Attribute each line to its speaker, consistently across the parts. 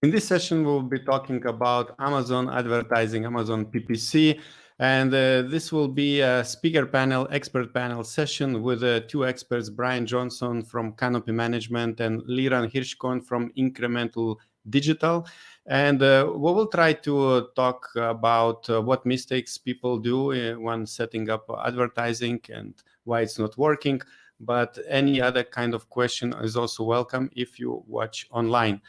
Speaker 1: In this session, we'll be talking about Amazon advertising, Amazon PPC, and this will be a speaker panel, expert panel session with two experts, Brian Johnson from Canopy Management and Liran Hirschkorn from Incremental Digital. And we will try to talk about what mistakes people do when setting up advertising and why it's not working. But any other kind of question is also welcome if you watch online.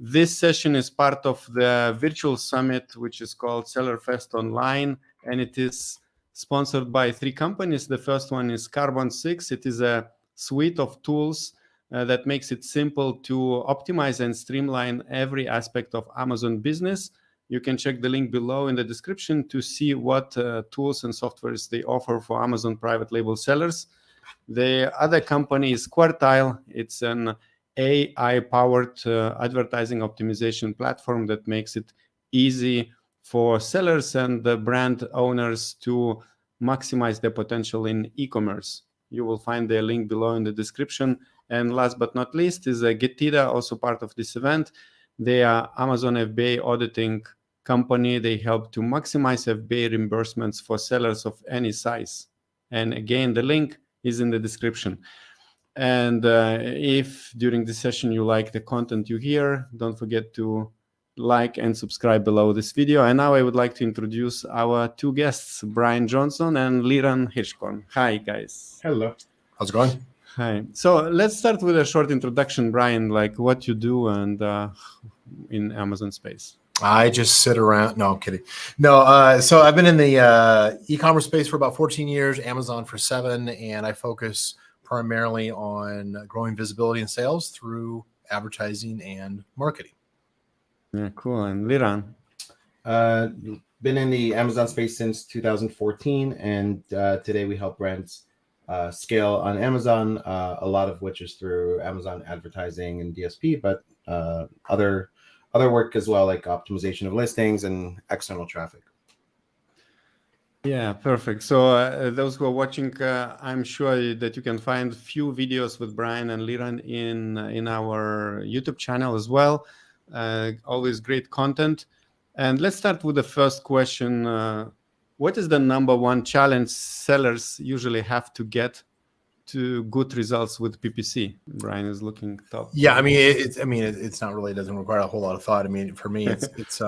Speaker 1: This session is part of the virtual summit, which is called SellerFest Online, and it is sponsored by three companies. The first one is Carbon6. It is a suite of tools that makes it simple to optimize and streamline every aspect of Amazon business. You can check the link below in the description to see what tools and softwares they offer for Amazon private label sellers. The other company is Quartile. It's an AI-powered advertising optimization platform that makes it easy for sellers and the brand owners to maximize their potential in e-commerce. You will find the link below in the description. And last but not least is Getida, also part of this event. They are Amazon FBA auditing company. They help to maximize FBA reimbursements for sellers of any size. And again, the link is in the description. And if during this session you like the content you hear, don't forget to like and subscribe below this video. And now I would like to introduce our two guests, Brian Johnson and Liran Hirschkorn. Hi, guys.
Speaker 2: Hello. How's it going?
Speaker 1: Hi. So let's start with a short introduction, Brian, like what you do and in Amazon space.
Speaker 2: I just sit around. No, I'm kidding. No, so I've been in the e-commerce space for about 14 years, Amazon for 7, and I focus primarily on growing visibility and sales through advertising and marketing.
Speaker 1: Yeah, cool. And Liran?
Speaker 3: Been in the Amazon space since 2014, and today we help brands scale on Amazon, a lot of which is through Amazon advertising and DSP, but other work as well, like optimization of listings and external traffic.
Speaker 1: Yeah, perfect. So those who are watching, I'm sure that you can find few videos with Brian and Liran in our YouTube channel as well. Always great content. And let's start with the first question. What is the number one challenge sellers usually have to get to good results with PPC? Brian is looking top.
Speaker 2: Yeah, I mean, it's not really, it doesn't require a whole lot of thought. I mean, for me, it's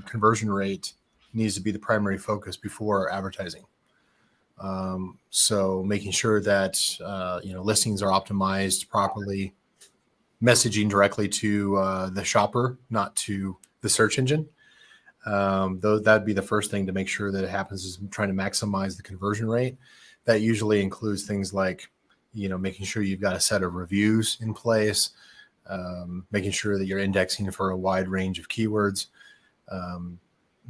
Speaker 2: conversion rate needs to be the primary focus before advertising. So making sure that listings are optimized properly, messaging directly to the shopper, not to the search engine. That'd be the first thing to make sure that it happens, is trying to maximize the conversion rate. That usually includes things like, making sure you've got a set of reviews in place, making sure that you're indexing for a wide range of keywords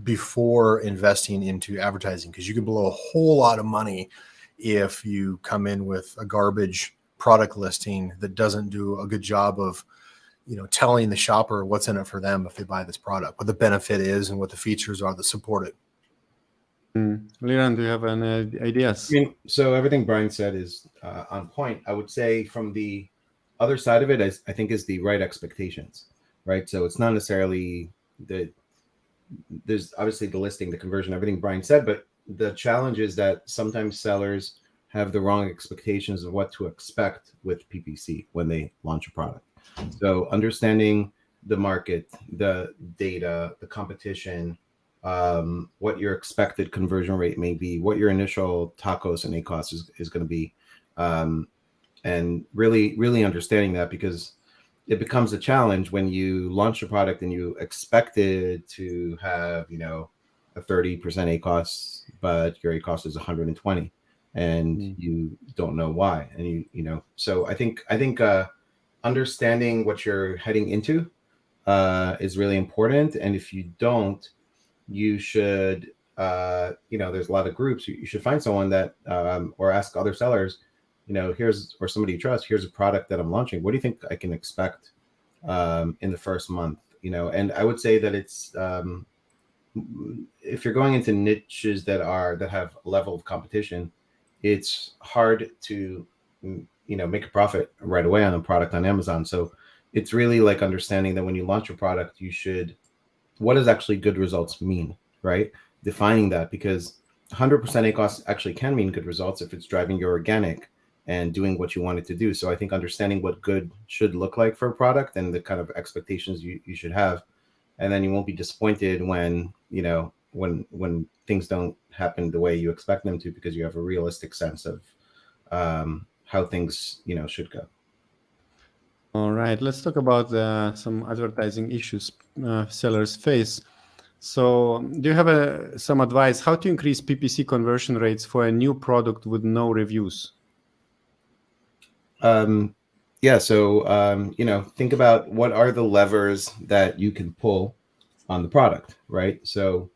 Speaker 2: before investing into advertising, because you can blow a whole lot of money if you come in with a garbage product listing that doesn't do a good job of telling the shopper what's in it for them if they buy this product, what the benefit is and what the features are that support it.
Speaker 1: Liran, do you have any ideas?
Speaker 3: So everything Brian said is on point. I would say from the other side of it, I think is the right expectations, right? So it's not necessarily there's obviously the listing, the conversion, everything Brian said, but the challenge is that sometimes sellers have the wrong expectations of what to expect with PPC when they launch a product. So understanding the market, the data, the competition, what your expected conversion rate may be, what your initial TACoS and ACoS is going to be, and really understanding that, because it becomes a challenge when you launch a product and you expect it to have a 30% ACoS, but your ACoS is 120, and you don't know why, and so I think understanding what you're heading into is really important. And if you don't, you should, there's a lot of groups. You should find someone that, or ask other sellers, or somebody you trust, here's a product that I'm launching. What do you think I can expect in the first month? And I would say that it's, if you're going into niches that have a level of competition, it's hard to, make a profit right away on a product on Amazon. So it's really like understanding that when you launch a product, what does actually good results mean, right? Defining that, because 100% ACOS actually can mean good results if it's driving your organic and doing what you want it to do. So I think understanding what good should look like for a product and the kind of expectations you should have, and then you won't be disappointed when, when things don't happen the way you expect them to, because you have a realistic sense of how things, should go.
Speaker 1: All right, let's talk about some advertising issues sellers face. So do you have some advice how to increase PPC conversion rates for a new product with no reviews?
Speaker 3: Yeah. So, think about what are the levers that you can pull on the product, right? So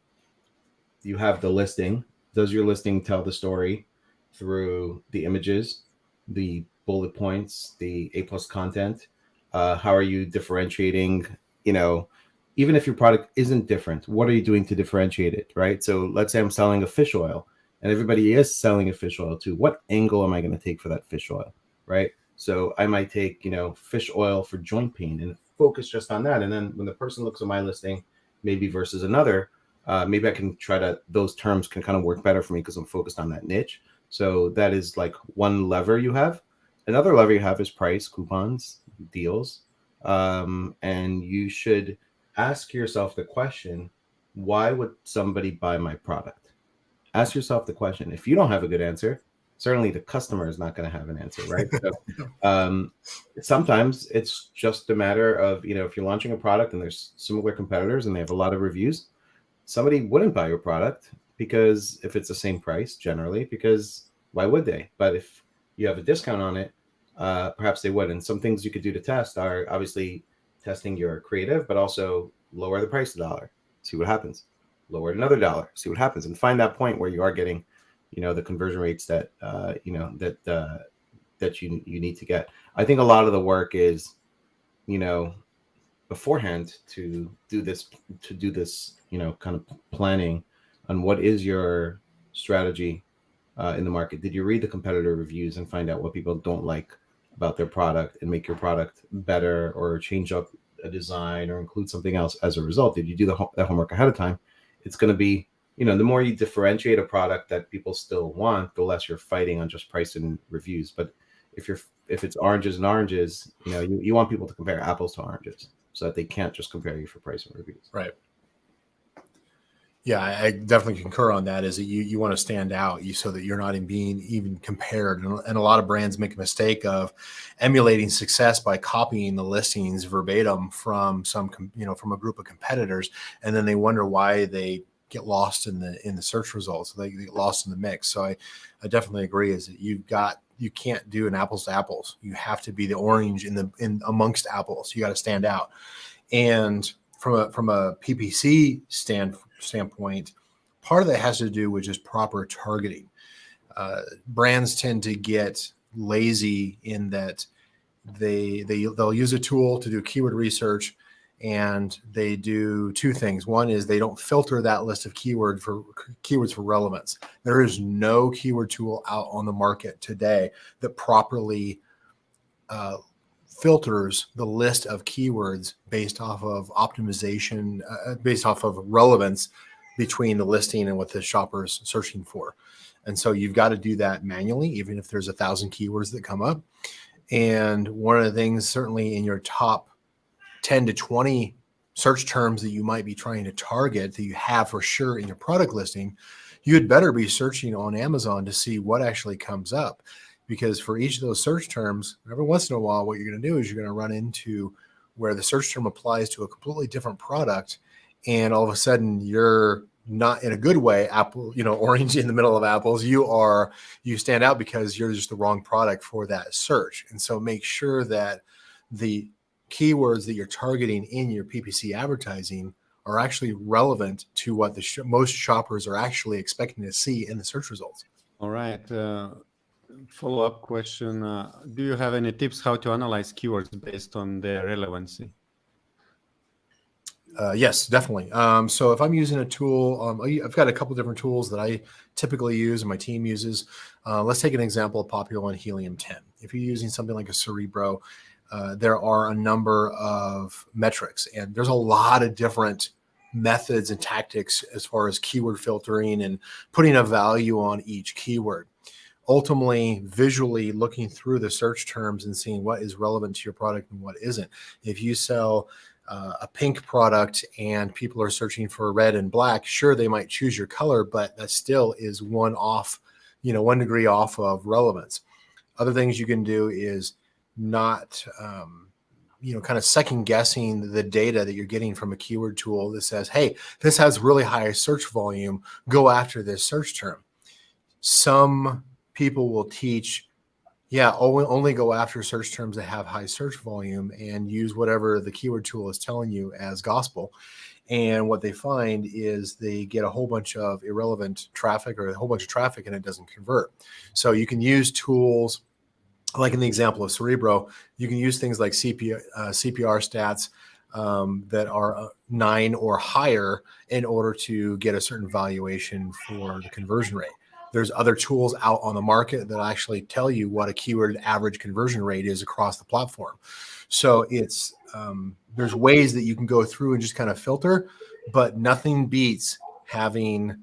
Speaker 3: you have the listing. Does your listing tell the story through the images, the bullet points, the A+ content? How are you differentiating? Even if your product isn't different, what are you doing to differentiate it, right? So let's say I'm selling a fish oil and everybody is selling a fish oil too. What angle am I going to take for that fish oil, right? So I might take, fish oil for joint pain and focus just on that. And then when the person looks at my listing, maybe versus another, maybe I can those terms can kind of work better for me because I'm focused on that niche. So that is like one lever you have. Another lever you have is price, coupons, deals. And you should ask yourself the question, why would somebody buy my product? Ask yourself the question. If you don't have a good answer, certainly the customer is not going to have an answer, right? So sometimes it's just a matter of, if you're launching a product and there's similar competitors and they have a lot of reviews, somebody wouldn't buy your product because if it's the same price generally, because why would they? But if you have a discount on it, perhaps they would. And some things you could do to test are obviously testing your creative, but also lower the price $1, see what happens. Lower it another $1, see what happens, and find that point where you are getting, the conversion rates that that you need to get. I think a lot of the work is, beforehand to do this, kind of planning on what is your strategy in the market. Did you read the competitor reviews and find out what people don't like about their product and make your product better, or change up a design or include something else as a result? Did you do that homework ahead of time? It's going to be, the more you differentiate a product that people still want, the less you're fighting on just price and reviews. But if it's oranges and oranges, you want people to compare apples to oranges so that they can't just compare you for price and reviews.
Speaker 2: Right. Yeah, I definitely concur on that. Is that you want to stand out, so that you're not being even compared. And a lot of brands make a mistake of emulating success by copying the listings verbatim from from a group of competitors, and then they wonder why they get lost in the search results. They get lost in the mix. So I definitely agree. Is that you can't do an apples to apples. You have to be the orange in amongst apples. You got to stand out. And from a PPC standpoint, part of that has to do with just proper targeting. Brands tend to get lazy in that they'll use a tool to do keyword research, and they do two things. One is they don't filter that list of keywords for relevance. There is no keyword tool out on the market today that properly filters the list of keywords based off of optimization, based off of relevance between the listing and what the shopper's searching for. And so you've got to do that manually, even if there's 1,000 keywords that come up. And one of the things, certainly in your top 10 to 20 search terms that you might be trying to target, that you have for sure in your product listing, you had better be searching on Amazon to see what actually comes up. Because for each of those search terms, every once in a while, what you're going to do is you're going to run into where the search term applies to a completely different product. And all of a sudden you're not in a good way, apple, orange in the middle of apples. You stand out because you're just the wrong product for that search. And so make sure that the keywords that you're targeting in your PPC advertising are actually relevant to what most shoppers are actually expecting to see in the search results.
Speaker 1: All right. Follow-up question. Do you have any tips how to analyze keywords based on their relevancy?
Speaker 2: Yes, definitely. So if I'm using a tool, I've got a couple different tools that I typically use and my team uses. Let's take an example of popular one, Helium 10. If you're using something like a Cerebro, there are a number of metrics, and there's a lot of different methods and tactics as far as keyword filtering and putting a value on each keyword. Ultimately, visually looking through the search terms and seeing what is relevant to your product and what isn't. If you sell a pink product and people are searching for red and black, sure, they might choose your color, but that still is 1 degree off of relevance. Other things you can do is not, kind of second guessing the data that you're getting from a keyword tool that says, hey, this has really high search volume, go after this search term. Some people will teach, only go after search terms that have high search volume and use whatever the keyword tool is telling you as gospel. And what they find is they get a whole bunch of irrelevant traffic or a whole bunch of traffic and it doesn't convert. So you can use tools like in the example of Cerebro, you can use things like CPR stats that are 9 or higher in order to get a certain valuation for the conversion rate. There's other tools out on the market that actually tell you what a keyword average conversion rate is across the platform. So it's there's ways that you can go through and just kind of filter, but nothing beats having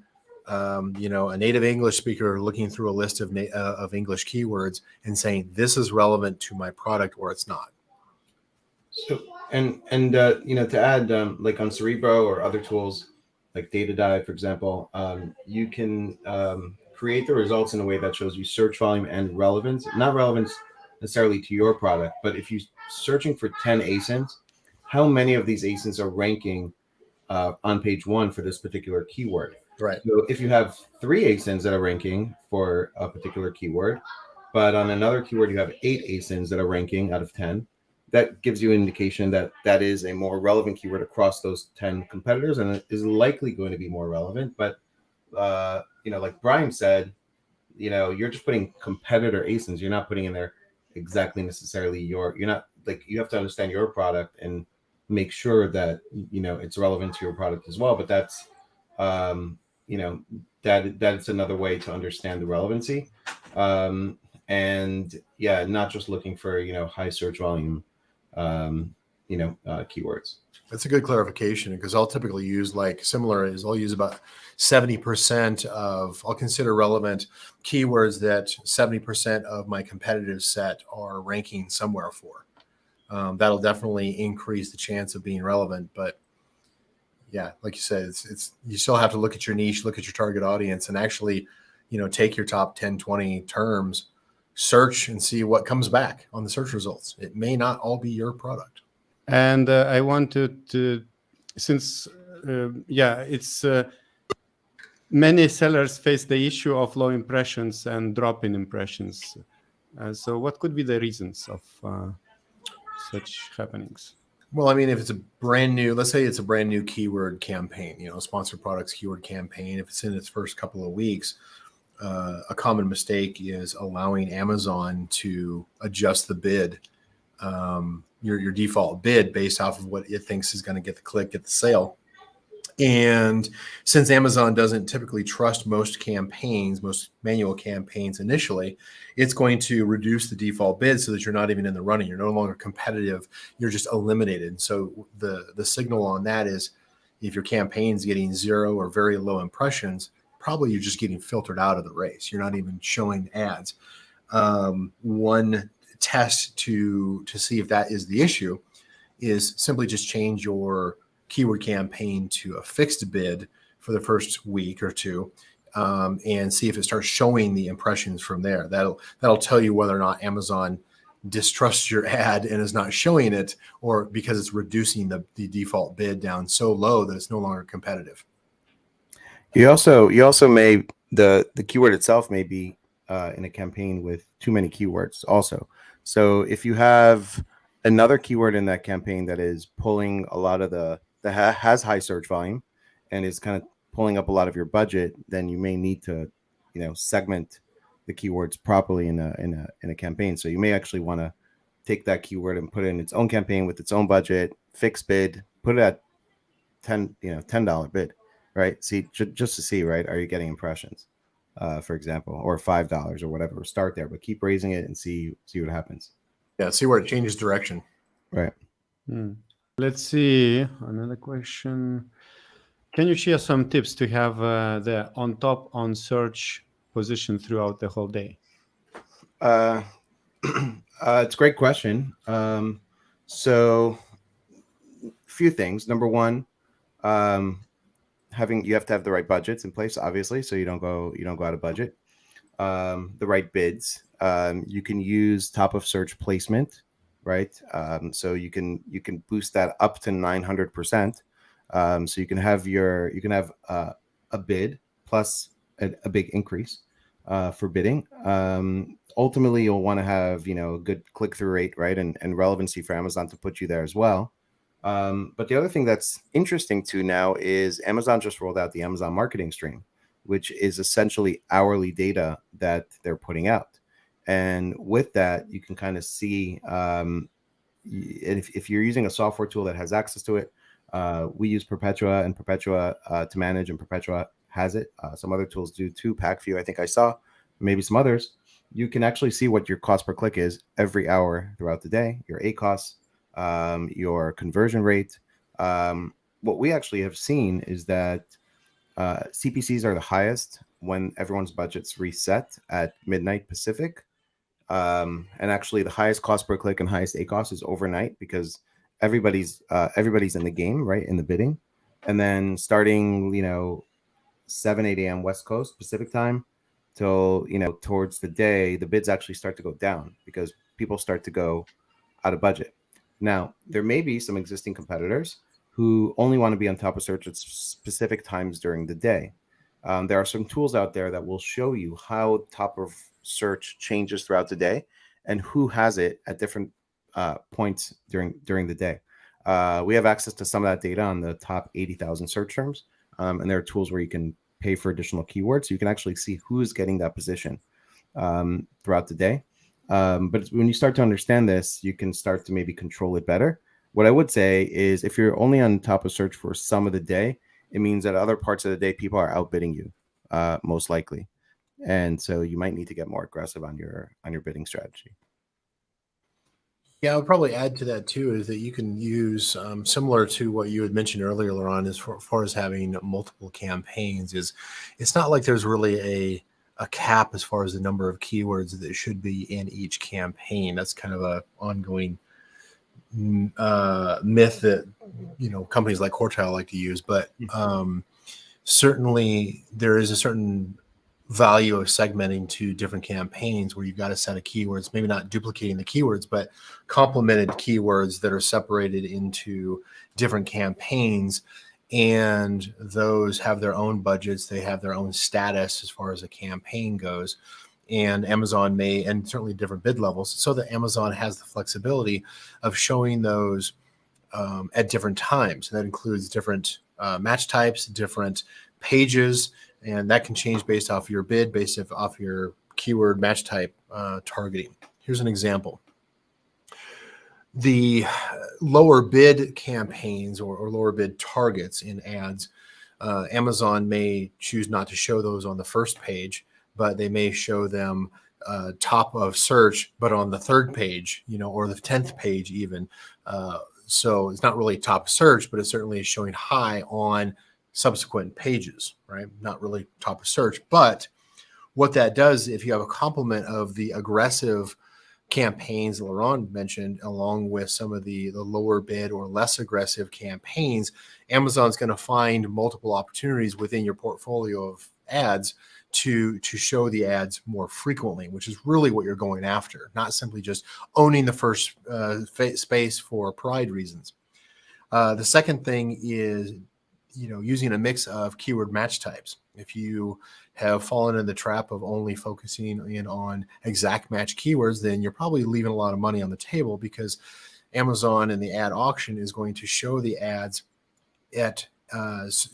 Speaker 2: a native English speaker looking through a list of English keywords and saying this is relevant to my product or it's not.
Speaker 3: So to add, like on Cerebro or other tools like Data Dive, for example, you can create the results in a way that shows you search volume and relevance, not relevance necessarily to your product, but if you're searching for 10 ASINs, how many of these ASINs are ranking on page 1 for this particular keyword?
Speaker 2: Right.
Speaker 3: So if you have 3 ASINs that are ranking for a particular keyword, but on another keyword you have 8 ASINs that are ranking out of 10, that gives you an indication that that is a more relevant keyword across those 10 competitors, and it is likely going to be more relevant. But like Brian said, you're just putting competitor ASINs. You're not putting in there exactly necessarily you're not, like, you have to understand your product and make sure that it's relevant to your product as well. But that's that's another way to understand the relevancy, and not just looking for high search volume keywords.
Speaker 2: That's a good clarification, because I'll typically use I'll use about 70% of, I'll consider relevant keywords that 70% of my competitive set are ranking somewhere for. That'll definitely increase the chance of being relevant. But yeah, like you said, it's you still have to look at your niche, look at your target audience, and actually, take your top 10, 20 terms, search and see what comes back on the search results. It may not all be your product.
Speaker 1: And I wanted to, since it's many sellers face the issue of low impressions and drop in impressions. So what could be the reasons of such happenings?
Speaker 2: Well, I mean, if it's a brand new, let's say it's a brand new keyword campaign, sponsored products keyword campaign, if it's in its first couple of weeks, a common mistake is allowing Amazon to adjust the bid, your default bid based off of what it thinks is going to get the click, get the sale. And since Amazon doesn't typically trust most manual campaigns initially, it's going to reduce the default bid so that you're not even in the running. You're no longer competitive. You're just eliminated. So the signal on that is, if your campaign's getting 0 or very low impressions, probably you're just getting filtered out of the race. You're not even showing ads. One test to see if that is the issue is simply just change your keyword campaign to a fixed bid for the first week or two, and see if it starts showing the impressions from there. That'll tell you whether or not Amazon distrusts your ad and is not showing it, or because it's reducing the default bid down so low that it's no longer competitive.
Speaker 3: You also may, the keyword itself may be in a campaign with too many keywords also. So if you have another keyword in that campaign that is pulling a lot of that has high search volume and is kind of pulling up a lot of your budget, then you may need to, segment the keywords properly in a campaign. So you may actually want to take that keyword and put it in its own campaign with its own budget, fixed bid, put it at $10 bid, right? See, just to see, right, are you getting impressions, for example, or $5 or whatever. Start there, but keep raising it and see what happens.
Speaker 2: Yeah, see where it changes direction.
Speaker 3: Right.
Speaker 1: Let's see another question. Can you share some tips to have the on top on search position throughout the whole day?
Speaker 3: It's a great question. So, a few things. Number one, you have to have the right budgets in place, obviously, so you don't go out of budget. The right bids. You can use top of search placement, right? So you can boost that up to 900%. So you can have a bid plus a big increase for bidding. Ultimately, you'll want to have a good click-through rate, right, and relevancy for Amazon to put you there as well. But the other thing that's interesting too now is Amazon just rolled out the Amazon Marketing Stream, which is essentially hourly data that they're putting out. And with that, you can kind of see if you're using a software tool that has access to it. We use Perpetua to manage, and Perpetua has it. Some other tools do too. Packview, I think I saw, maybe some others. You can actually see what your cost per click is every hour throughout the day, your ACoS, your conversion rate. What we actually have seen is that CPCs are the highest when everyone's budgets reset at midnight Pacific. And actually the highest cost per click and highest ACoS is overnight because everybody's in the game, right, in the bidding. And then starting 7-8 a.m. West Coast Pacific time till towards the day, the bids actually start to go down because people start to go out of budget. Now there may be some existing competitors who only want to be on top of search at specific times during the day. There are some tools out there that will show you how top of search changes throughout the day and who has it at different points during the day. We have access to some of that data on the top 80,000 search terms. And there are tools where you can pay for additional keywords. So you can actually see who's getting that position throughout the day. But when you start to understand this, you can start to maybe control it better. What I would say is if you're only on top of search for some of the day, it means that other parts of the day, people are outbidding you, most likely. And so you might need to get more aggressive on your bidding strategy.
Speaker 2: Yeah, I would probably add to that too, is that you can use similar to what you had mentioned earlier, Laurent, as far as having multiple campaigns. Is it's not like there's really a cap as far as the number of keywords that should be in each campaign. That's kind of a ongoing myth that companies like Quartile like to use, but certainly there is a certain value of segmenting to different campaigns where you've got a set of keywords, maybe not duplicating the keywords, but complemented keywords that are separated into different campaigns, and those have their own budgets, they have their own status as far as a campaign goes. And Amazon may, and certainly different bid levels, so that Amazon has the flexibility of showing those at different times. And that includes different match types, different pages, and that can change based off your bid, based off your keyword match type targeting. Here's an example. The lower bid campaigns or lower bid targets in ads, Amazon may choose not to show those on the first page, but they may show them top of search, but on the third page, or the 10th page even. So it's not really top of search, but it certainly is showing high on subsequent pages, right? Not really top of search. But what that does, if you have a complement of the aggressive campaigns Laurent mentioned, along with some of the lower bid or less aggressive campaigns, Amazon's going to find multiple opportunities within your portfolio of ads to show the ads more frequently, which is really what you're going after, not simply just owning the first space for pride reasons. The second thing is, using a mix of keyword match types. If you have fallen in the trap of only focusing in on exact match keywords, then you're probably leaving a lot of money on the table, because Amazon and the ad auction is going to show the ads at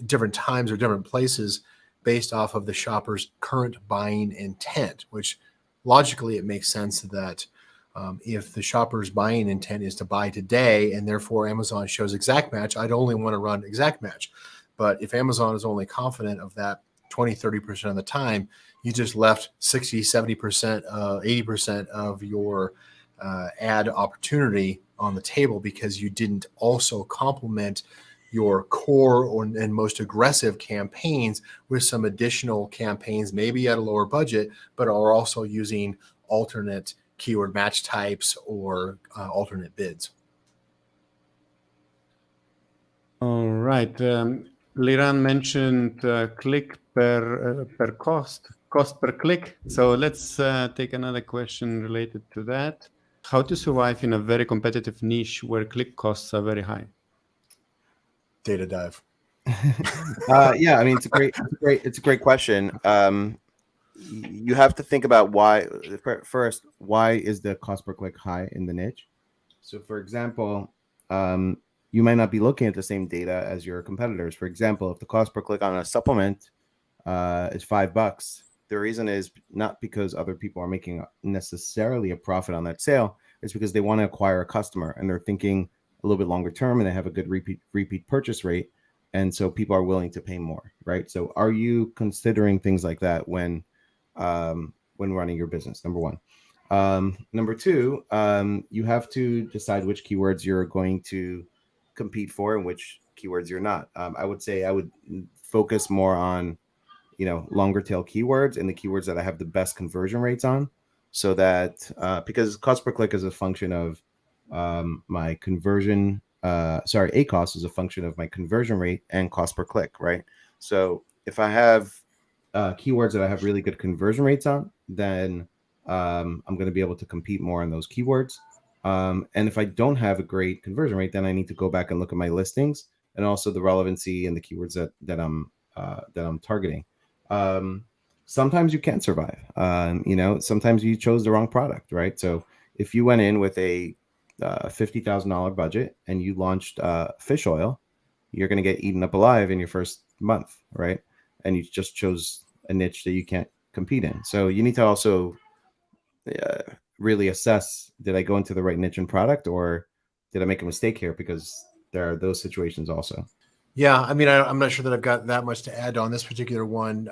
Speaker 2: different times or different places based off of the shopper's current buying intent, which logically it makes sense that if the shopper's buying intent is to buy today, and therefore Amazon shows exact match, I'd only want to run exact match. But if Amazon is only confident of that 20, 30% of the time, you just left 60, 70%, 80% of your ad opportunity on the table because you didn't also complement your core and most aggressive campaigns with some additional campaigns, maybe at a lower budget, but are also using alternate keyword match types or alternate bids.
Speaker 1: All right. Liran mentioned click per cost per click. So let's take another question related to that. How to survive in a very competitive niche where click costs are very high?
Speaker 2: Data dive.
Speaker 3: Yeah, I mean, it's a great question. You have to think about why first. Why is the cost per click high in the niche? So, for example, you might not be looking at the same data as your competitors. For example, if the cost per click on a supplement is $5, the reason is not because other people are making necessarily a profit on that sale. It's because they want to acquire a customer and they're thinking a little bit longer term and they have a good repeat purchase rate. And so people are willing to pay more, right? So are you considering things like that when running your business? Number one. Number two, you have to decide which keywords you're going to compete for and which keywords you're not. I would say I would focus more on, longer tail keywords and the keywords that I have the best conversion rates on, so that because cost per click is a function of my conversion. ACoS is a function of my conversion rate and cost per click, right? So if I have keywords that I have really good conversion rates on, then I'm going to be able to compete more on those keywords. And if I don't have a great conversion rate, then I need to go back and look at my listings and also the relevancy and the keywords that I'm targeting. Sometimes you can't survive. Sometimes you chose the wrong product, right? So if you went in with a $50,000 budget and you launched fish oil, you're going to get eaten up alive in your first month, right? And you just chose a niche that you can't compete in. So you need to also really assess, did I go into the right niche and product, or did I make a mistake here? Because there are those situations also.
Speaker 2: Yeah, I mean, I'm not sure that I've got that much to add on this particular one.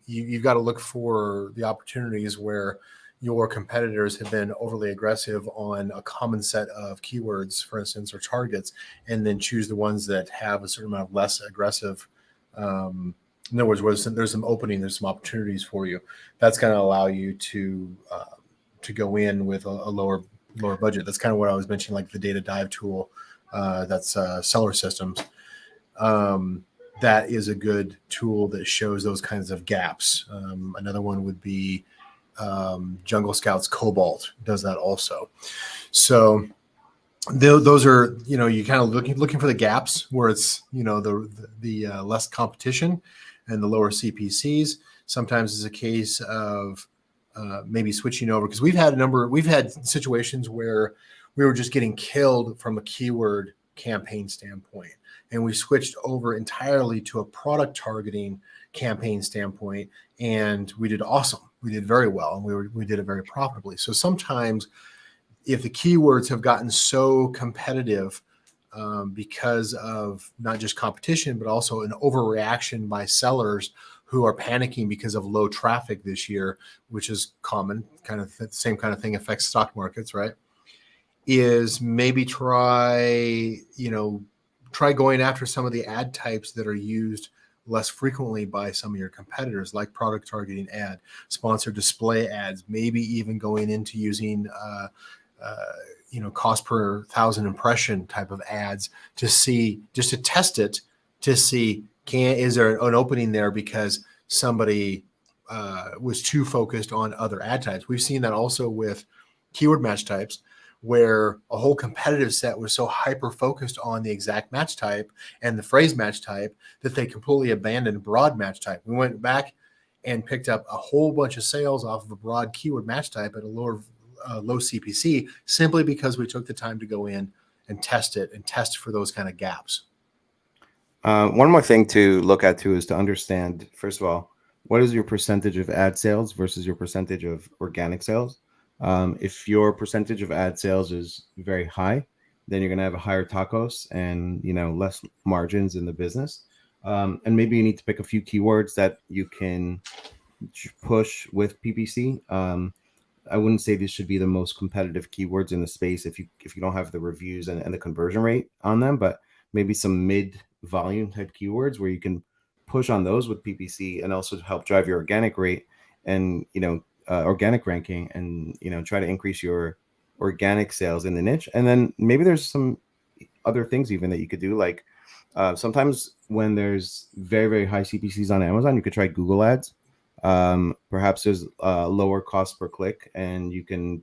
Speaker 2: You've got to look for the opportunities where your competitors have been overly aggressive on a common set of keywords, for instance, or targets, and then choose the ones that have a certain amount of less aggressive. In other words, where there's some opening, there's some opportunities for you. That's going to allow you to go in with a lower budget. That's kind of what I was mentioning, like the data dive tool. That's Seller Systems. That is a good tool that shows those kinds of gaps. Another one would be Jungle Scouts Cobalt does that also. So those are, you kind of looking for the gaps where it's, the less competition and the lower CPCs. Sometimes it's a case of maybe switching over, because we've had situations where we were just getting killed from a keyword campaign standpoint, and we switched over entirely to a product targeting campaign standpoint, and we did awesome. We did very well, and we did it very profitably. So sometimes if the keywords have gotten so competitive because of not just competition, but also an overreaction by sellers who are panicking because of low traffic this year, which is common, kind of the same kind of thing affects stock markets, right? Is maybe try going after some of the ad types that are used less frequently by some of your competitors, like product targeting ad, sponsored display ads, maybe even going into using cost per 1,000 impression type of ads to test it, to see is there an opening there because somebody was too focused on other ad types. We've seen that also with keyword match types, where a whole competitive set was so hyper focused on the exact match type and the phrase match type that they completely abandoned broad match type. We went back and picked up a whole bunch of sales off of a broad keyword match type at a low CPC, simply because we took the time to go in and test it and test for those kind of gaps.
Speaker 3: One more thing to look at too is to understand, first of all, what is your percentage of ad sales versus your percentage of organic sales? If your percentage of ad sales is very high, then you're going to have a higher TACoS and less margins in the business. And maybe you need to pick a few keywords that you can push with PPC. I wouldn't say these should be the most competitive keywords in the space if you don't have the reviews and the conversion rate on them, but maybe some mid volume type keywords where you can push on those with PPC and also help drive your organic rate and organic ranking, and try to increase your organic sales in the niche. And then maybe there's some other things even that you could do, like sometimes when there's very, very high CPCs on Amazon, you could try Google Ads. Perhaps there's lower cost per click, and you can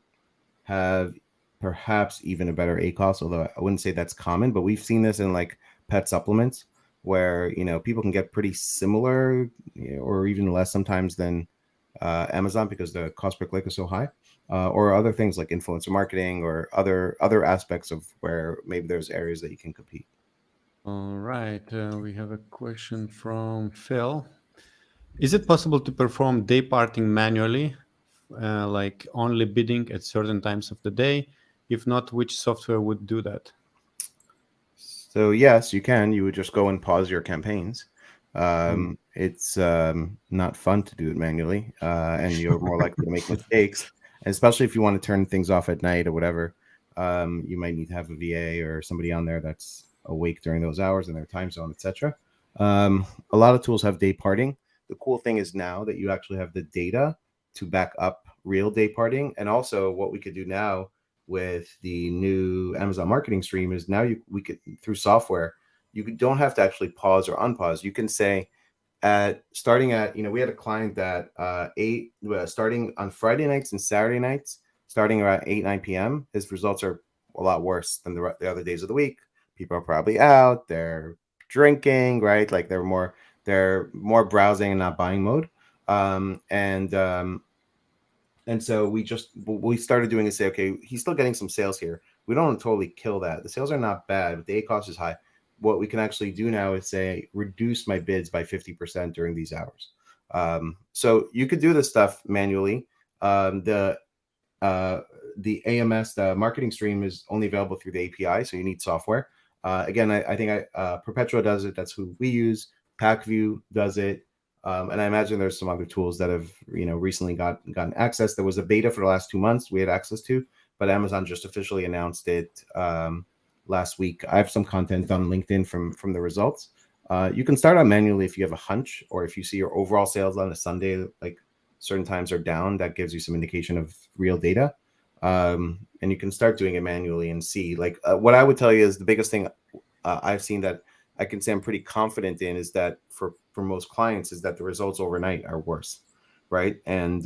Speaker 3: have perhaps even a better ACoS, although I wouldn't say that's common, but we've seen this in like pet supplements where people can get pretty similar or even less sometimes than Amazon because the cost per click is so high, or other things like influencer marketing or other aspects of where maybe there's areas that you can compete.
Speaker 1: All right, we have a question from Phil. Is it possible to perform day parting manually, like only bidding at certain times of the day? If not, which software would do that?
Speaker 3: So yes, you can. You would just go and pause your campaigns. It's not fun to do it manually, and you're more likely to make mistakes. And especially if you want to turn things off at night or whatever, you might need to have a VA or somebody on there that's awake during those hours in their time zone, etc. A lot of tools have day parting. The cool thing is now that you actually have the data to back up real day parting, and also what we could do now with the new Amazon Marketing Stream is now we could, through software, you don't have to actually pause or unpause. You can say starting at we had a client that starting on Friday nights and Saturday nights, starting around 8-9 p.m. his results are a lot worse than the other days of the week. People are probably out, they're drinking, right? Like they're more browsing and not buying mode. And so we started doing is say, okay, he's still getting some sales here. We don't want to totally kill that. The sales are not bad, but the ACoS is high. What we can actually do now is say, reduce my bids by 50% during these hours. So you could do this stuff manually. The AMS, the Marketing Stream, is only available through the API, so you need software. Again, I think Perpetua does it. That's who we use. PackView does it. And I imagine there's some other tools that have, recently gotten access. There was a beta for the last 2 months we had access to, but Amazon just officially announced it last week. I have some content on LinkedIn from the results. You can start out manually if you have a hunch, or if you see your overall sales on a Sunday, like certain times are down, that gives you some indication of real data. And you can start doing it manually and see. Like what I would tell you is the biggest thing I've seen that I can say I'm pretty confident in is that for most clients is that the results overnight are worse, right? And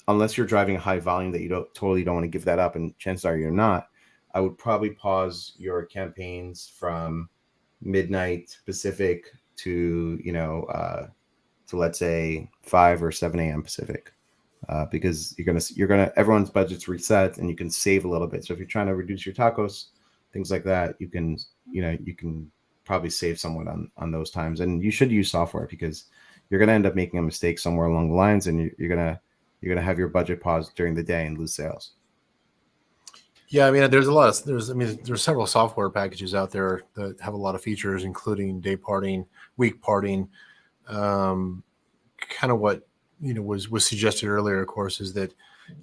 Speaker 3: unless you're driving a high volume that you don't want to give that up, and chances are you're not, I would probably pause your campaigns from midnight Pacific to let's say 5 or 7 a.m. Pacific, because you're gonna everyone's budget's reset and you can save a little bit. So if you're trying to reduce your tacos, things like that, you can probably save somewhat on those times. And you should use software because you're going to end up making a mistake somewhere along the lines, and you're going to have your budget paused during the day and lose sales.
Speaker 2: Yeah, I mean, there's several software packages out there that have a lot of features, including day parting, week parting. Kind of what was suggested earlier, of course, is that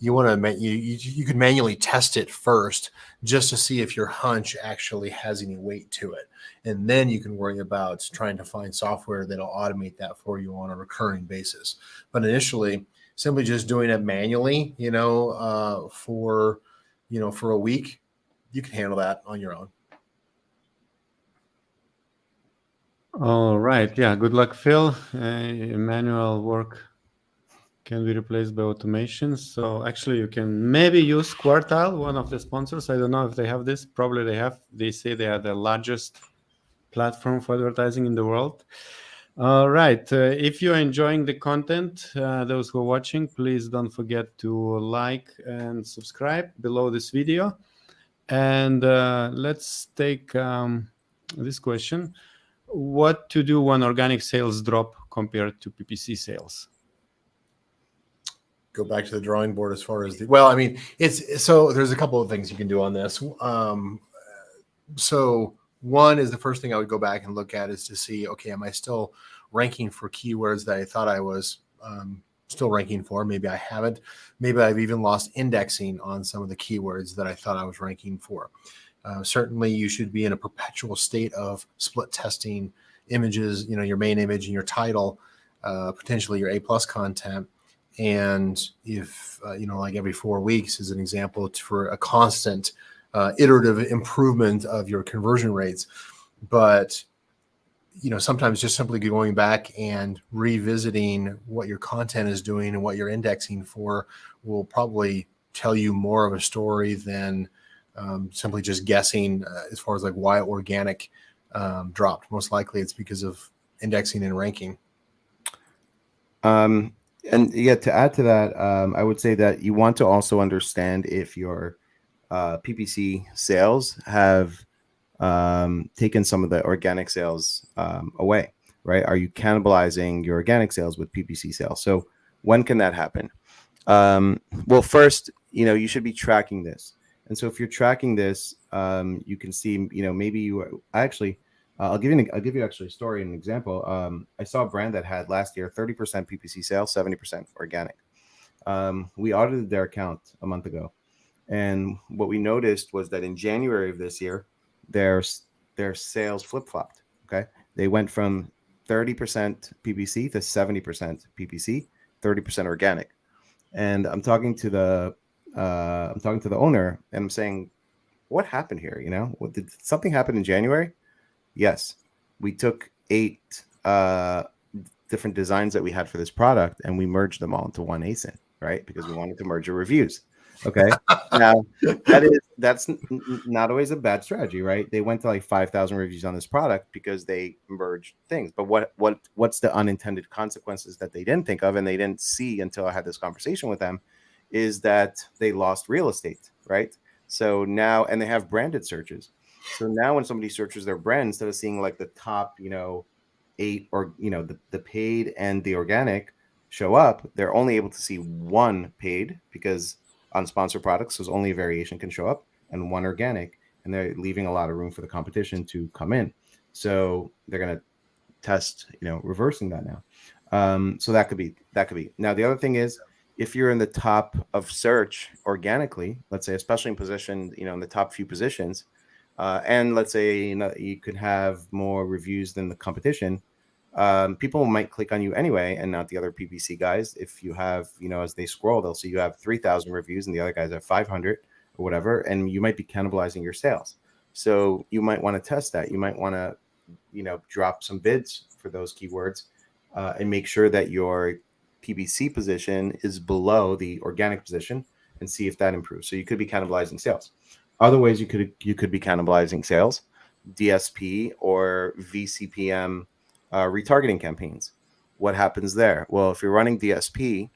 Speaker 2: you want to you could manually test it first just to see if your hunch actually has any weight to it, and then you can worry about trying to find software that'll automate that for you on a recurring basis. But initially, simply just doing it manually, for a week, you can handle that on your own.
Speaker 1: All right. Yeah. Good luck, Phil. Manual work can be replaced by automation. So actually you can maybe use Quartile, one of the sponsors. I don't know if they have this. Probably they have. They say they are the largest platform for advertising in the world. All right. If you're enjoying the content, those who are watching, please don't forget to like and subscribe below this video. And let's take this question. What to do when organic sales drop compared to PPC sales?
Speaker 2: Go back to the drawing board as far as there's a couple of things you can do on this. So one is, the first thing I would go back and look at is to see, okay, am I still ranking for keywords that I thought I was still ranking for. Maybe I haven't. Maybe I've even lost indexing on some of the keywords that I thought I was ranking for. Certainly, you should be in a perpetual state of split testing images, your main image and your title, potentially your A+ content. And if, like every 4 weeks as an example for a constant iterative improvement of your conversion rates. But, sometimes just simply going back and revisiting what your content is doing and what you're indexing for will probably tell you more of a story than simply just guessing as far as like why organic dropped. Most likely it's because of indexing and ranking.
Speaker 3: And yeah, to add to that, I would say that you want to also understand if your PPC sales have taken some of the organic sales away, right? Are you cannibalizing your organic sales with PPC sales? So when can that happen? Well, first, you should be tracking this. And so if you're tracking this, you can see, maybe you actually, I'll give you actually a story and an example. I saw a brand that had last year 30% PPC sales, 70% organic. We audited their account a month ago, and what we noticed was that in January of this year, their sales flip-flopped. Okay, they went from 30% PPC to 70% PPC, 30% organic. And I'm talking to the owner, and I'm saying, what happened here? Did something happen in January? Yes, we took 8 different designs that we had for this product, and we merged them all into one ASIN, right? Because we wanted to merge your reviews. Okay, now that's not always a bad strategy, right? They went to like 5,000 reviews on this product because they merged things. But what's the unintended consequences that they didn't think of and they didn't see until I had this conversation with them, is that they lost real estate, right? So now, and they have branded searches. So now when somebody searches their brand, instead of seeing like the top, 8 or, the paid and the organic show up, they're only able to see one paid, because on sponsored products, there's only a variation can show up, and one organic, and they're leaving a lot of room for the competition to come in. So they're going to test, reversing that now. So that could be. Now, the other thing is, if you're in the top of search organically, let's say, especially in position, in the top few positions, and let's say, you could have more reviews than the competition, people might click on you anyway and not the other PPC guys. If you have, as they scroll, they'll see you have 3,000 reviews and the other guys have 500 or whatever, and you might be cannibalizing your sales. So you might want to test that. You might want to, drop some bids for those keywords and make sure that your PPC position is below the organic position and see if that improves. So you could be cannibalizing sales. Other ways you could be cannibalizing sales, DSP or VCPM retargeting campaigns. What happens there? Well, if you're running DSP,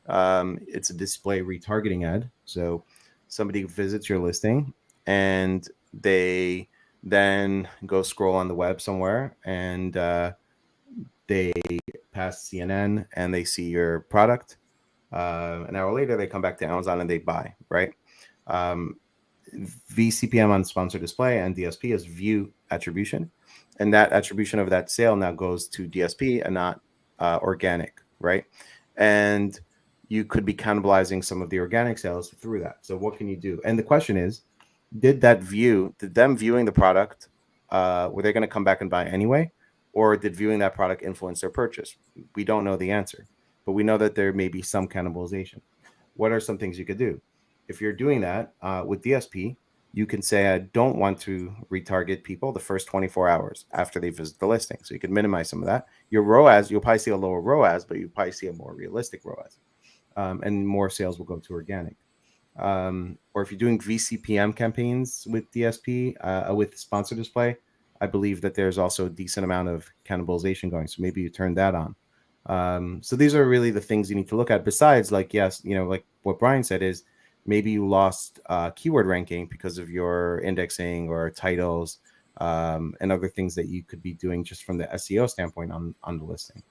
Speaker 3: it's a display retargeting ad. So somebody visits your listing and they then go scroll on the web somewhere, and they pass CNN and they see your product. An hour later, they come back to Amazon and they buy, right? VCPM on sponsored display and DSP is view attribution. And that attribution of that sale now goes to DSP and not organic, right? And you could be cannibalizing some of the organic sales through that. So what can you do? And the question is, did them viewing the product, were they going to come back and buy anyway? Or did viewing that product influence their purchase? We don't know the answer, but we know that there may be some cannibalization. What are some things you could do? If you're doing that with DSP, you can say, I don't want to retarget people the first 24 hours after they visit the listing. So you can minimize some of that. Your ROAS, you'll probably see a lower ROAS, but you'll probably see a more realistic ROAS. And more sales will go to organic. Or if you're doing VCPM campaigns with DSP, with sponsor display, I believe that there's also a decent amount of cannibalization going. So maybe you turn that on. So these are really the things you need to look at. Besides, like, yes, like what Brian said is, maybe you lost keyword ranking because of your indexing or titles and other things that you could be doing just from the SEO standpoint on the listing.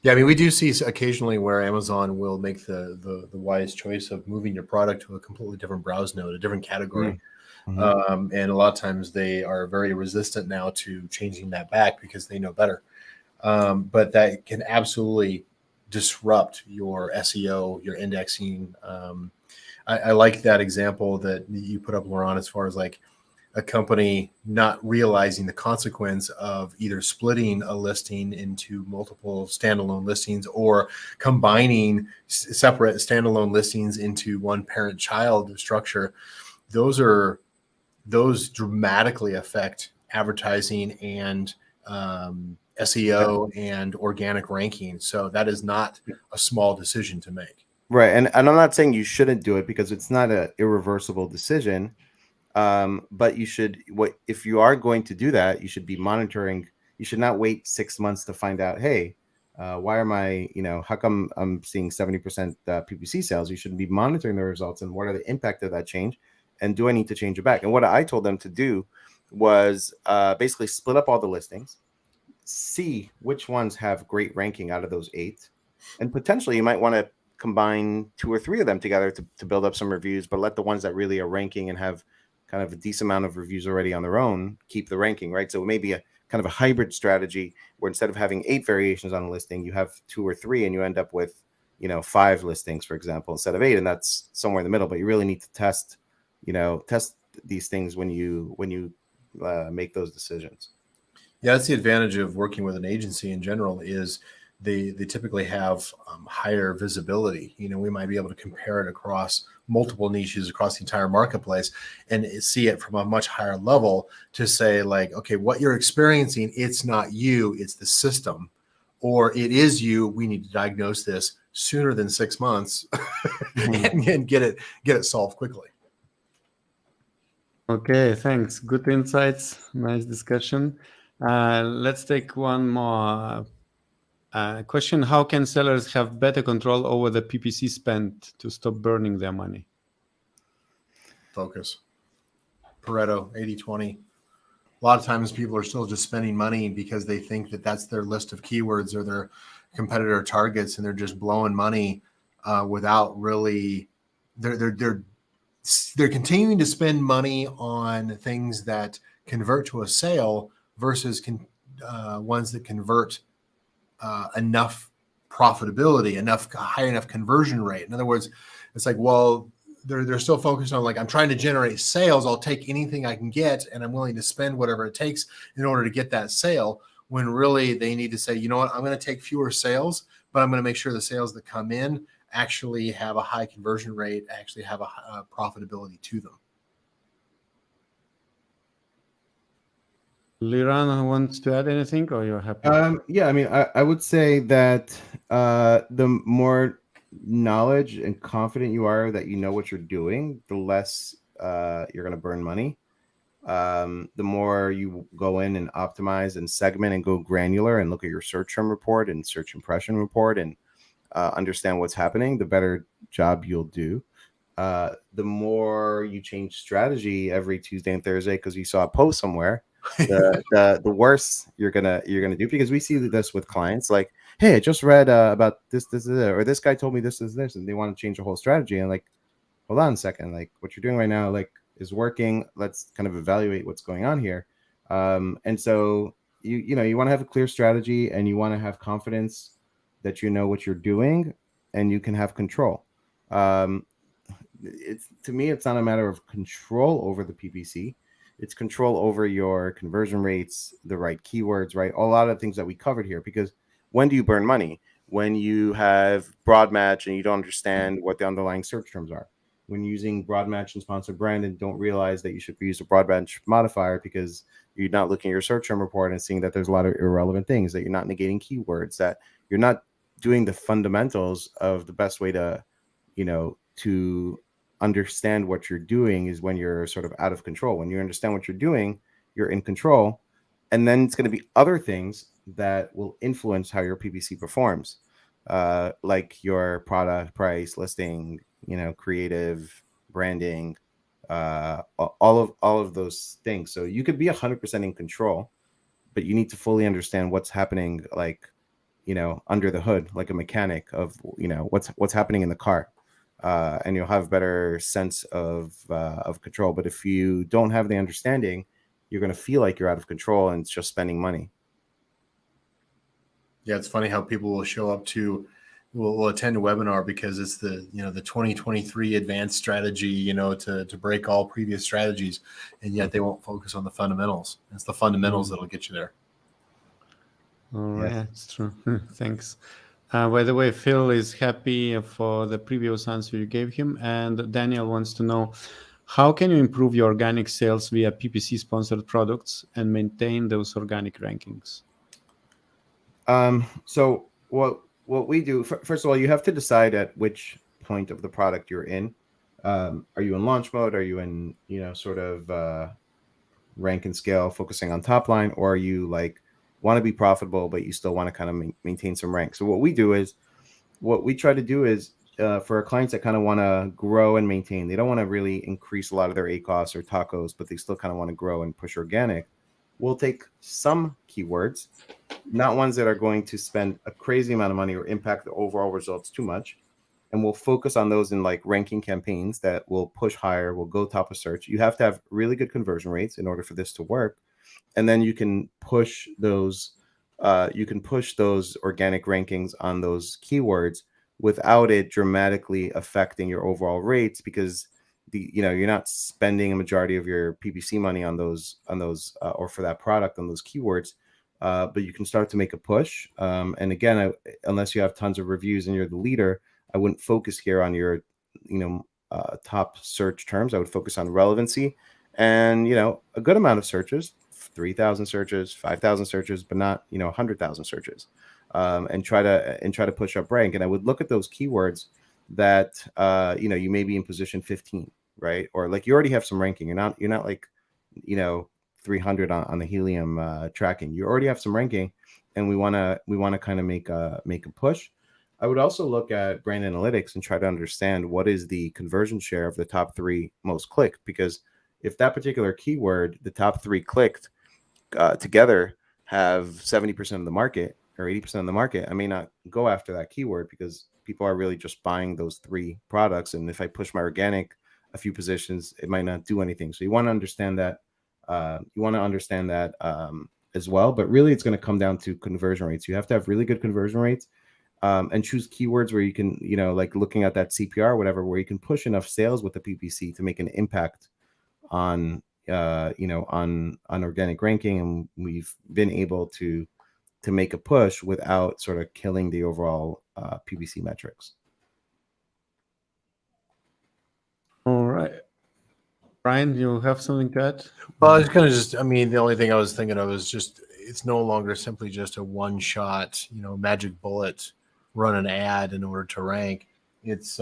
Speaker 2: Yeah, I mean, we do see occasionally where Amazon will make the wise choice of moving your product to a completely different browse node, a different category. Mm-hmm. And a lot of times they are very resistant now to changing that back because they know better. But that can absolutely disrupt your SEO, your indexing. I like that example that you put up, Laurent, as far as like a company not realizing the consequence of either splitting a listing into multiple standalone listings or combining separate standalone listings into one parent-child structure. Those dramatically affect advertising and SEO and organic ranking. So that is not a small decision to make.
Speaker 3: Right. And I'm not saying you shouldn't do it because it's not an irreversible decision. But you should, if you are going to do that, you should be monitoring. You should not wait 6 months to find out, hey, why am I, how come I'm seeing 70% PPC sales? You should be monitoring the results and what are the impact of that change, and do I need to change it back? And what I told them to do was basically split up all the listings, see which ones have great ranking out of those 8, and potentially you might want to combine 2 or 3 of them together to build up some reviews, but let the ones that really are ranking and have kind of a decent amount of reviews already on their own keep the ranking, right? So maybe a kind of a hybrid strategy where instead of having 8 variations on a listing, you have 2 or 3 and you end up with 5 listings, for example, instead of 8, and that's somewhere in the middle. But you really need to test these things when you make those decisions.
Speaker 2: Yeah, that's the advantage of working with an agency in general, is they typically have higher visibility. We might be able to compare it across multiple niches across the entire marketplace and see it from a much higher level to say, like, okay, what you're experiencing, it's not you, it's the system, or it is you. We need to diagnose this sooner than 6 months and get it solved quickly.
Speaker 1: Okay, thanks. Good insights. Nice discussion. Let's take one more question. How can sellers have better control over the PPC spend to stop burning their money?
Speaker 2: Focus. Pareto, 80-20. A lot of times people are still just spending money because they think that that's their list of keywords or their competitor targets, and they're just blowing money without really, they're continuing to spend money on things that convert to a sale versus ones that convert enough profitability, high enough conversion rate. In other words, it's like, well, they're still focused on, like, I'm trying to generate sales. I'll take anything I can get, and I'm willing to spend whatever it takes in order to get that sale, when really they need to say, you know what, I'm going to take fewer sales, but I'm going to make sure the sales that come in actually have a high conversion rate, actually have a profitability to them.
Speaker 1: Liran wants to add anything, or you're happy?
Speaker 3: Yeah, I mean, I would say that the more knowledge and confident you are that you know what you're doing, the less you're going to burn money. The more you go in and optimize and segment and go granular and look at your search term report and search impression report and understand what's happening, the better job you'll do. The more you change strategy every Tuesday and Thursday because you saw a post somewhere, the worse you're gonna do, because we see this with clients, like, hey, I just read about this, or this guy told me this is this, and they want to change the whole strategy. And like, hold on a second, like, what you're doing right now, like, is working. Let's kind of evaluate what's going on here. And so you want to have a clear strategy, and you want to have confidence that you know what you're doing and you can have control. To me, it's not a matter of control over the PPC. It's control over your conversion rates, the right keywords, right? A lot of things that we covered here. Because when do you burn money? When you have broad match and you don't understand what the underlying search terms are. When using broad match and sponsored brand and don't realize that you should use a broad match modifier because you're not looking at your search term report and seeing that there's a lot of irrelevant things, that you're not negating keywords, that you're not doing the fundamentals of the best way to, to understand what you're doing is when you're sort of out of control. When you understand what you're doing, you're in control. And then it's going to be other things that will influence how your PPC performs, like your product, price, listing, creative, branding, all of those things. So you could be 100% in control, but you need to fully understand what's happening, like, under the hood, like a mechanic of, what's happening in the car. And you'll have a better sense of control. But if you don't have the understanding, you're going to feel like you're out of control and it's just spending money.
Speaker 2: Yeah, it's funny how people will show up to will attend a webinar because it's the 2023 advanced strategy, to break all previous strategies, and yet they won't focus on the fundamentals. It's the fundamentals that'll get you there.
Speaker 1: All right, that's true. Thanks. By the way, Phil is happy for the previous answer you gave him, and Daniel wants to know, how can you improve your organic sales via PPC sponsored products and maintain those organic rankings?
Speaker 3: So what we do, first of all, you have to decide at which point of the product you're in. Are you in launch mode? Are you in, sort of rank and scale, focusing on top line, or are you like want to be profitable, but you still want to kind of maintain some rank? So what we try to do is for our clients that kind of want to grow and maintain, they don't want to really increase a lot of their ACOS or tacos, but they still kind of want to grow and push organic. We'll take some keywords, not ones that are going to spend a crazy amount of money or impact the overall results too much. And we'll focus on those in like ranking campaigns that will push higher, will go top of search. You have to have really good conversion rates in order for this to work. And then you can push those, organic rankings on those keywords without it dramatically affecting your overall rates, because you're not spending a majority of your PPC money on those or for that product on those keywords, but you can start to make a push. And again, unless you have tons of reviews and you're the leader, I wouldn't focus here on your top search terms. I would focus on relevancy and a good amount of searches, 3,000 searches, 5,000 searches, but not 100,000 searches, and try to push up rank. And I would look at those keywords that you may be in position 15, right? Or like you already have some ranking. You're not like 300 on the helium tracking. You already have some ranking, and we want to kind of make a push. I would also look at brand analytics and try to understand what is the conversion share of the top 3 most clicked, because if that particular keyword, the top 3 clicked together have 70% of the market or 80% of the market, I may not go after that keyword because people are really just buying those 3 products. And if I push my organic a few positions, it might not do anything. So you want to understand that. As well. But really, it's going to come down to conversion rates. You have to have really good conversion rates, and choose keywords where you can, like looking at that CPR or whatever, where you can push enough sales with the PPC to make an impact on organic ranking. And we've been able to make a push without sort of killing the overall PPC metrics.
Speaker 1: All right. Brian, you have something to add?
Speaker 2: Well, it's kind of the only thing I was thinking of is just, it's no longer simply just a one shot, magic bullet, run an ad in order to rank. It's,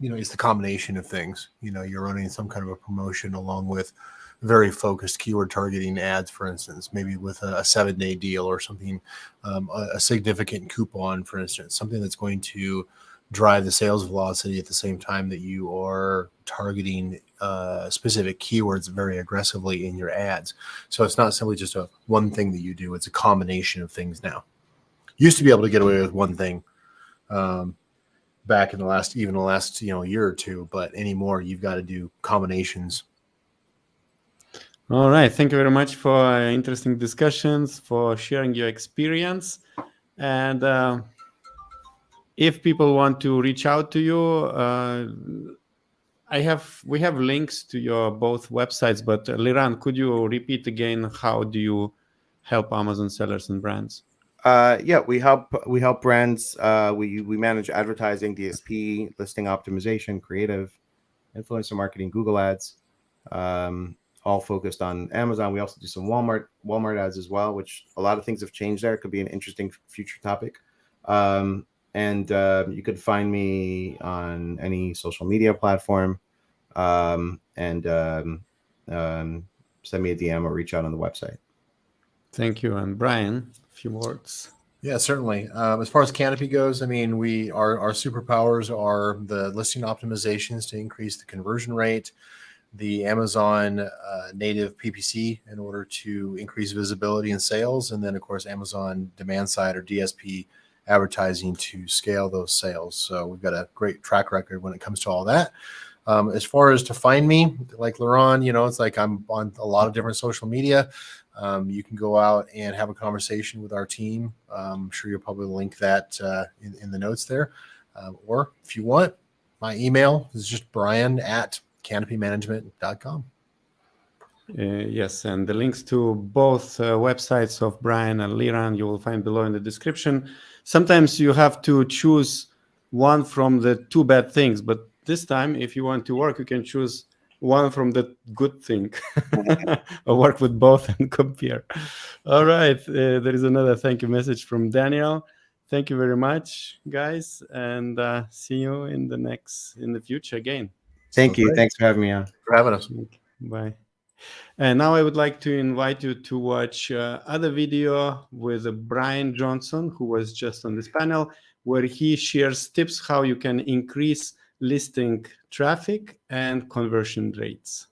Speaker 2: it's the combination of things. You're running some kind of a promotion along with very focused keyword targeting ads, for instance, maybe with a 7-day deal or something, a significant coupon, for instance, something that's going to drive the sales velocity at the same time that you are targeting specific keywords very aggressively in your ads. So it's not simply just one thing that you do. It's a combination of things now. Used to be able to get away with one thing back in the last year or two, but anymore you've got to do combinations.
Speaker 1: All right. Thank you very much for interesting discussions, for sharing your experience. And if people want to reach out to you, we have links to your both websites, but Liran, could you repeat again, how do you help Amazon sellers and brands?
Speaker 3: Yeah, we help brands. We manage advertising, DSP, listing optimization, creative, influencer marketing, Google ads, all focused on Amazon. We also do some Walmart ads as well, which a lot of things have changed there. It could be an interesting future topic. And you could find me on any social media platform, and send me a DM or reach out on the website.
Speaker 1: Thank you. And Brian, a few words.
Speaker 2: Yeah, certainly. As far as Canopy goes, our superpowers are the listing optimizations to increase the conversion rate, the Amazon native PPC in order to increase visibility and sales, and then of course Amazon demand side or DSP advertising to scale those sales. So we've got a great track record when it comes to all that. As far as to find me, like Laurent, it's like I'm on a lot of different social media. you can go out and have a conversation with our team. I'm sure you'll probably link that in the notes there. Or if you want, my email is just brian@canopymanagement.com.
Speaker 1: Yes, and the links to both websites of Brian and Liran you will find below in the description. Sometimes you have to choose one from the two bad things, but this time, if you want to work, you can choose one from the good thing or work with both and compare. All right, there is another thank you message from Daniel. Thank you very much, guys, and see you in the future again.
Speaker 3: Thank you. Thanks for having me on.
Speaker 2: For having us.
Speaker 1: Bye. And now I would like to invite you to watch other video with Brian Johnson, who was just on this panel, where he shares tips how you can increase listing traffic and conversion rates.